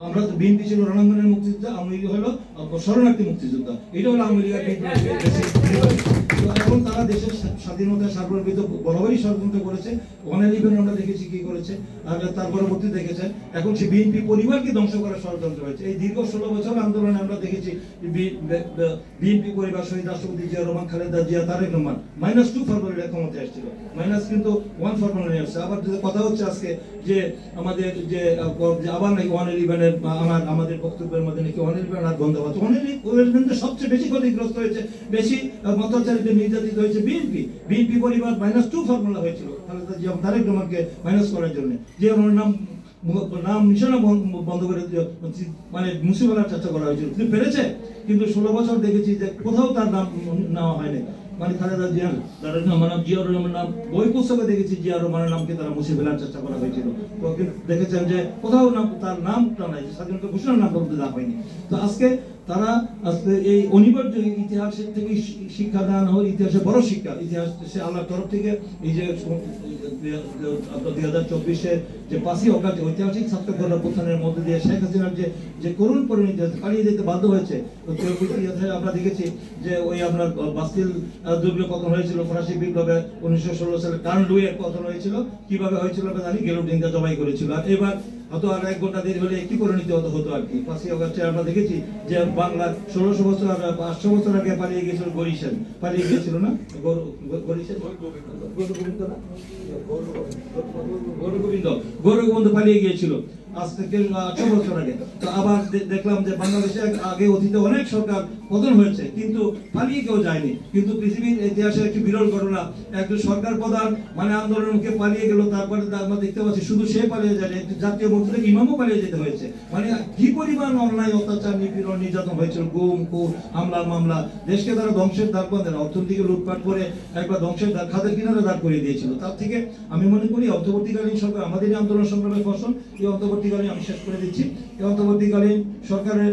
আমরা তো বিএনপি ছিল রণাঙ্গনের মুক্তিযোদ্ধা, আওয়ামী লীগ হলো শরণার্থী মুক্তিযোদ্ধা। এটা হলো আওয়ামী লীগের এখন তারা দেশের স্বাধীনতা সার্বভৌমত্ব বরাবরই ষড়যন্ত্র করেছে। অনেক আমরা দেখেছি কি করেছে, আর তার পরবর্তী দেখেছেন এখন সে বিএনপি পরিবারকে ধ্বংস করার ষড়যন্ত্র হয়েছে। এই দীর্ঘ 16 বছর আন্দোলনে আমরা দেখেছি বিএনপি পরিবার শহীদ রাষ্ট্রপতি জিয়া রহমান, খালেদা জিয়া, তারেক রহমান -2 ফরমালিটি ক্ষমতায় আসছিল, মাইনাস কিন্তু 1 ফরমালিটি আসছে। আবার যে কথা হচ্ছে আজকে যে আমাদের যে আবার নাকি 111-এর আমাদের বক্তব্যের মধ্যে নাকি 111 আর বন্ধ হচ্ছে। 111 সবচেয়ে বেশি ক্ষতিগ্রস্ত হয়েছে, বেশি অত্যাচারিত নির্যাতিত হয়েছে বিএনপি পরিবার। -2 ফর্মুলা হয়েছিল খালেদা জিয়া তারেক রহমানকে মাইনাস করার জন্য, যে ওনার নাম নিশানা বন্ধ করে মানে মুছে ফেলার চেষ্টা করা হয়েছিল। কিন্তু পেরেছে, কিন্তু 16 বছর দেখেছি যে কোথাও তার নাম নেওয়া হয়নি। মানে খালেদা জিয়া নাম, জিয়া রহমানের নাম বই পুস্তকে দেখেছি, জিয়া রহমানের নামকে তারা মুছে ফেলার চেষ্টা করা হয়েছিল। দেখেছেন যে কোথাও তার নামটা নাই, স্বাধীনতা ঘোষণার নাম বলতে দেওয়া হয়নি। তো আজকে তারা এই অনিবার্য ইতিহাসের থেকে শিক্ষা দান হয়, ইতিহাসের বড় শিক্ষা, ইতিহাস সে আল্লাহর তরফ থেকে এই যে 2024-এর যে 5ই অগাস্ট ঐতিহাসিক ছাত্র গণঅভ্যুত্থানের মধ্যে দিয়ে শেখ হাসিনার যে করুণ পরিণতি পালিয়ে যেতে বাধ্য হয়েছে। আমরা দেখেছি যে ওই আপনার বাস্তিল দুর্গ পতন হয়েছিল, ফরাসি বিপ্লবে 1916 সালে কার্ল লুইয়ের পতন হয়েছিল, কিভাবে হয়েছিল জানি, গেলোডিনকে জবাই করেছিল। আর এবার হয়তো আর 1 ঘন্টা দেরি হলে কি পরিণতি হতো আর কি। 5ই অগাস্টে আমরা দেখেছি যে বাংলার 1600 বছর 500 বছর আগে পালিয়ে গিয়েছিল গরিশান, পালিয়ে গিয়েছিল না গৌরগোবিন্দ পালিয়ে গিয়েছিল আজ থেকে 800 বছর আগে। তো আবার দেখলাম যে বাংলাদেশে আগে অতীতে অনেক সরকার পতন হয়েছে, কিন্তু পালিয়ে কেউ যায়নি। কিন্তু পৃথিবীর ইতিহাসে একটি বিরল ঘটনা, একজন সরকার প্রধান মানে আন্দোলনের মুখে পালিয়ে গেল, তারপরে আমরা দেখতে পাচ্ছি শুধু সে পালিয়ে যায়, একটি জাতীয় মসজিদের ইমামও পালিয়ে যেতে হয়েছে। মানে কি পরিমাণ অন্যায়, অত্যাচার, নিপীড়ন, নির্যাতন হয়েছিল, গুম, খুন, হামলা, মামলা, দেশকে তারা ধ্বংসের দ্বার করে দেন, অর্থনীতিকে লুটপাট করে একবার ধ্বংসের খাদের কিনারে দাঁড় করিয়ে দিয়েছিল। তার থেকে আমি মনে করি অন্তর্বর্তীকালীন সরকার আমাদেরই আন্দোলন সংগ্রামের ফসল। এই অন্তর্বর্তীকালীন আমি শেষ করে দিচ্ছি, এই অন্তর্বর্তীকালীন সরকারের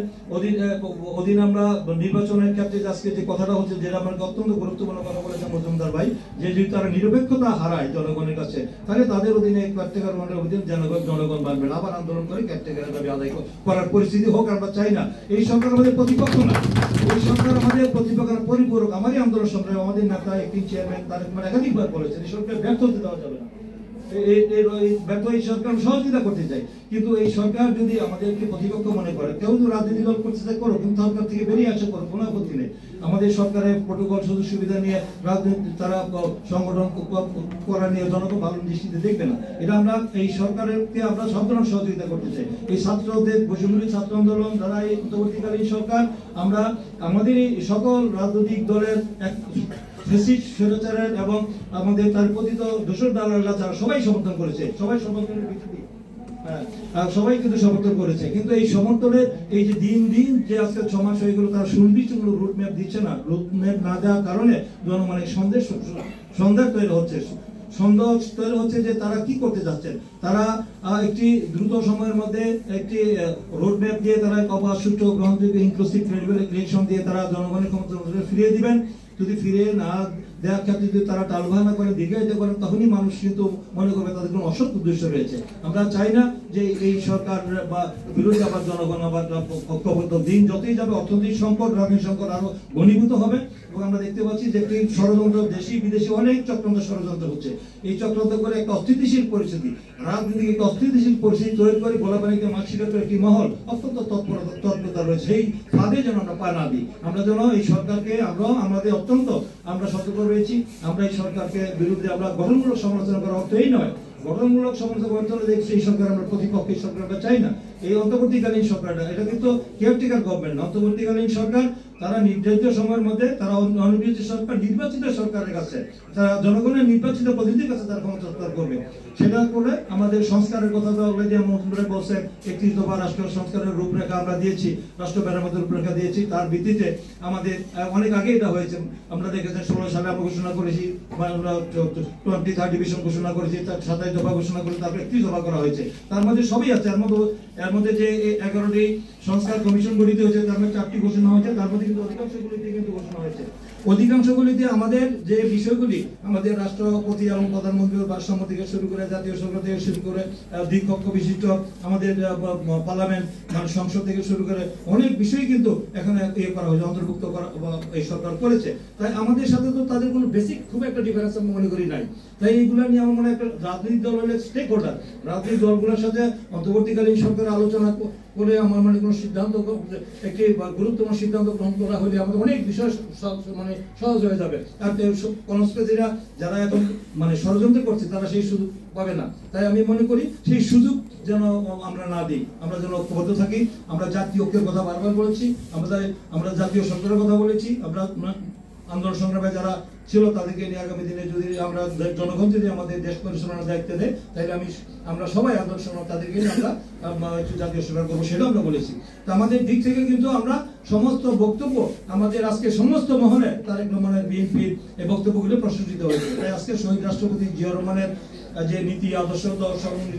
অধীনে আমরা নির্বাচনের ক্ষেত্রে আজকে যে কথাটা হচ্ছে, যেটা আমাকে অত্যন্ত গুরুত্বপূর্ণ কথা বলেছেন মজুমদার ভাই, যে যদি তারা নিরপেক্ষতা হারায় জনগণের কাছে, তাহলে তাদের অধীনে কেয়ারটেকার অধীনে জনগণ বাড়বে না, আবার আন্দোলন করে কেয়ারটেকারের দাবি আদায় করার পরিস্থিতি হোক, আমরা চাই না। এই সরকার আমাদের প্রতিপক্ষ না, এই সরকার আমাদের প্রতিপক্ষের পরিপূরক। আমারই আন্দোলন সংগ্রামে আমাদের নেতা একটি চেয়ারম্যান তারেক রহমান একাধিকবার বলেছেন এই সরকার ব্যর্থ হতে দেওয়া যাবে না। এই সরকার সহযোগিতা করতে চাই, কিন্তু এই সরকার যদি আমাদেরকে প্রতিপক্ষ মনে করে, কেউ যদি রাজনীতি দল করতে চায় করো, কিন্তু সরকার থেকে বেরিয়ে আসে করো, কোনো আপত্তি নেই। আমাদের সরকারের প্রোটোকল সুযোগ সুবিধা নিয়ে রাজনীতি তারা সংগঠন করা নিয়ে জনগণ ভালো দৃষ্টিতে দেখবে না। এটা আমরা এই সরকারকে আমরা সব ধরনের সহযোগিতা করতে চাই। এই ছাত্রদের বৈষম্যবিরোধী ছাত্র আন্দোলন যারা এই অন্তর্বর্তীকালীন সরকার, আমরা আমাদের এই সকল রাজনৈতিক দলের স্বৈরাচারের এবং আমাদের তার পতিত দোষর দালালরা যারা সবাই সমর্থন করেছে, সবাই সমর্থনের ভিত্তিতে সবাই কিন্তু সমর্থন করেছে। কিন্তু এই সমর্থনের এই যে দিন দিন যে আজকে সমাজ হয়ে গেল, তারা সুনির্দিষ্ট কোনো রুটম্যাপ দিচ্ছে না। রুটম্যাপ না দেওয়ার কারণে জনমনে সন্দেহ তৈরি হচ্ছে, যে তারা কি করতে যাচ্ছেন। তারা একটি দ্রুত সময়ের মধ্যে একটি রোডম্যাপ দিয়ে তারা অবাধ, সুষ্ঠু, গ্রহণযোগ্য, ইনক্লুসিভ, ক্রেডিবল ইলেকশন দিয়ে তারা জনগণের ক্ষমতা ফিরিয়ে দিবেন। যদি ফিরে না দেওয়ার ক্ষেত্রে যদি তারা টালবাহানা করে দীর্ঘায়িত করেন, তখনই মানুষ কিন্তু মনে করবে তাদের কোনো অসৎ উদ্দেশ্য রয়েছে। আমরা চাই না যে এই সরকার বা বিরোধী আবার জনগণ আবার ঐক্যবদ্ধ। দিন যতই যাবে অর্থনৈতিক সংকট, রাজনৈতিক সংকট আরো ঘনীভূত হবে, এবং আমরা দেখতে পাচ্ছি যে একটি ষড়যন্ত্র, দেশি বিদেশি অনেক চক্রান্ত ষড়যন্ত্র হচ্ছে। এই চক্রান্ত করে একটা অস্থিতিশীল পরিস্থিতি, রাজনীতিকে একটা অস্থিতিশীল পরিস্থিতি তৈরি করে গোলাপানিকে মানসিকতা একটি মহল অত্যন্ত তৎপরতা রয়েছে। সেই ফাঁদে যেন আমরা পা না দিই। আমরা যেন এই সরকারকে আমাদের অত্যন্ত আমরা সতর্ক রয়েছি। আমরা এই সরকারকে বিরুদ্ধে আমরা গঠনমূলক সমালোচনা করার অর্থ এই নয়, গঠনমূলক সমালোচনা করতে হলে দেখছি এই সরকার আমরা প্রতিপক্ষ, এই সরকার আমরা চাই না। এই অন্তর্বর্তীকালীন সরকারটা এটা কিন্তু কেয়ারটেকার গভর্নমেন্ট না, অন্তর্বর্তীকালীন সরকার তারা নির্ধারিত সময়ের মধ্যে তারা অনির্বাচিত সরকার, নির্বাচিত সরকারের কাছে, তারা জনগণের নির্বাচিত প্রতিনিধির কাছে তারা ক্ষমতা হস্তান্তর করবে। সেটা করে আমাদের সংস্কারের কথা যে মন্ত্রী বলছেন 31 দফা রাষ্ট্র সংস্কারের রূপরেখা আমরা দিয়েছি, রাষ্ট্র মেরামতের রূপরেখা দিয়েছি। তার ভিত্তিতে আমাদের অনেক আগে এটা হয়েছে, আমরা দেখেছেন 16 সালে আমরা ঘোষণা করেছি, 23rd ডিভিশন ঘোষণা করেছি, 27 দফা ঘোষণা করেছি, তারপর 31 দফা করা হয়েছে। তার মধ্যে সবই আছে। এর মধ্যে যে 11টি সংস্কার কমিশন গঠিত হয়েছে, তার মধ্যে 4টি ঘোষণা হয়েছে, তার মধ্যে কিন্তু অধিকাংশগুলিতে কিন্তু ঘোষণা হয়েছে। অধিকাংশগুলিতে আমাদের যে বিষয়গুলি আমাদের রাষ্ট্রপতি এবং প্রধানমন্ত্রীর ভারসাম্য থেকে শুরু করে জাতীয় সরকার থেকে শুরু করে দ্বিকক্ষ বিশিষ্ট আমাদের পার্লামেন্ট মানে সংসদ থেকে শুরু করে অনেক বিষয় কিন্তু এখানে ইয়ে করা হয়েছে, অন্তর্ভুক্ত করা এই সরকার করেছে। তাই আমাদের সাথে তো তাদের কোনো বেসিক খুব একটা ডিফারেন্স আমি মনে করি নাই। তাই এইগুলো নিয়ে আমার মনে হয় একটা রাজনৈতিক দল হলে স্টেক হোল্ডার, রাজনৈতিক দলগুলোর সাথে অন্তর্বর্তীকালীন সরকারের আলোচনা করে আমার মানে কোনো সিদ্ধান্ত, একটি গুরুত্বপূর্ণ সিদ্ধান্ত গ্রহণ করা হলে আমাদের অনেক বিষয় মানে সহজ হয়ে যাবে। আর কনস্পিরেসিরা যারা এখন মানে ষড়যন্ত্র করছে তারা সেই সুযোগ পাবে না। তাই আমি মনে করি সেই সুযোগ যেন আমরা না দিই, আমরা যেন ঐক্যবদ্ধ থাকি। আমরা জাতীয় ঐক্যের কথা বারবার বলেছি, আমরা জাতীয় সরকারের কথা বলেছি। আমরা আন্দোলন সংগ্রামে যারা ছিল তাদেরকে নিয়ে আগামী দিনে যদি আমরা জনগণ যদি আমাদের দেশ পরিচালনার দায়িত্ব দেয়, তাহলে আমরা সবাই আন্দোলন সংগ্রাম তাদেরকে নিয়ে আমরা জাতীয় সরকার করবো, সেটাও আমরা বলেছি। তো আমাদের দিক থেকে কিন্তু আমরা সমস্ত বক্তব্য আমাদের আজকে সমস্ত মহলে তারেক রহমানের বিএনপির এই বক্তব্যগুলো প্রশংসিত হয়েছে। তাই আজকে শহীদ রাষ্ট্রপতি জিয়া রহমানের যে নীতি আদর্শ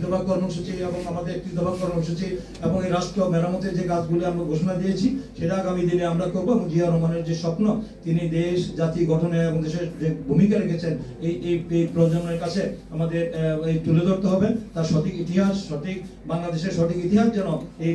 দফা কর্মসূচি এবং আমাদের একটি দফা কর্মসূচি এবং এই রাষ্ট্র মেরামতের যে কাজগুলি আমরা ঘোষণা দিয়েছি সেটা আগামী দিনে আমরা করবো। এবং জিয়া রহমানের যে স্বপ্ন, তিনি দেশ জাতি গঠনে এবং দেশের যে ভূমিকা রেখেছেন এই প্রজন্মের কাছে আমাদের তুলে ধরতে হবে। তার সঠিক ইতিহাস, সঠিক বাংলাদেশের সঠিক ইতিহাস যেন এই